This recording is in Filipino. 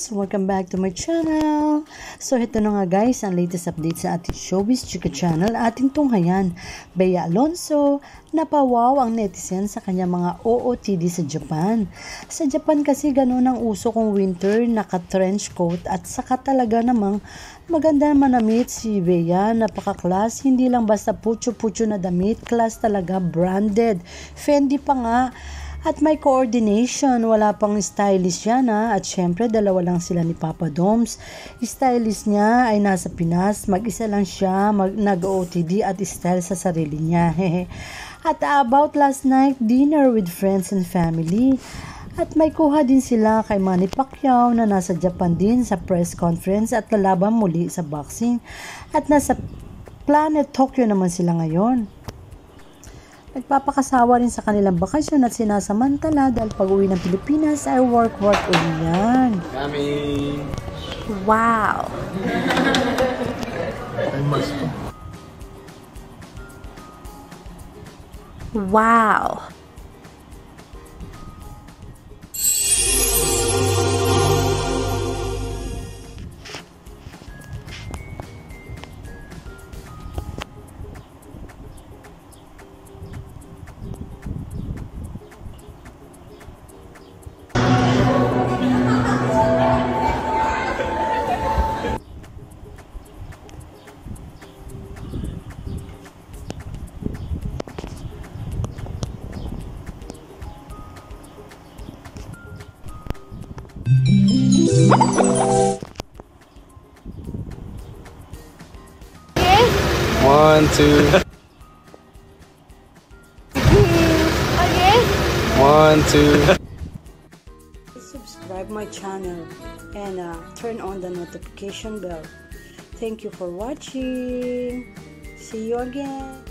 guys! Welcome back to my channel! So ito na nga guys, ang latest update sa ating Showbiz Chika channel. Ating tunghayan, Bea Alonzo, napawaw ang netizen sa kanya mga OOTD sa Japan. Sa Japan kasi ganun ang uso kung winter, naka-trench coat at saka talaga namang maganda manamit si Bea. Napaka-class, hindi lang basta pucho-pucho na damit, class talaga, branded. Fendi pa nga. At may coordination, wala pang stylist yan ha. At syempre, dalawa lang sila ni Papa Doms. Stylist niya ay nasa Pinas, mag-isa lang siya, nag-OOTD at style sa sarili niya. At about last night, dinner with friends and family. At may kuha din sila kay Manny Pacquiao na nasa Japan din sa press conference at lalaban muli sa boxing. At nasa Planet Tokyo naman sila ngayon. Nagpapakasawa rin sa kanilang bakasyon at sinasamantala dahil pag-uwi ng Pilipinas ay work uli yan. Kami! Wow! Wow! One, two. One, two. Subscribe my channel and turn on the notification bell. Thank you for watching. See you again.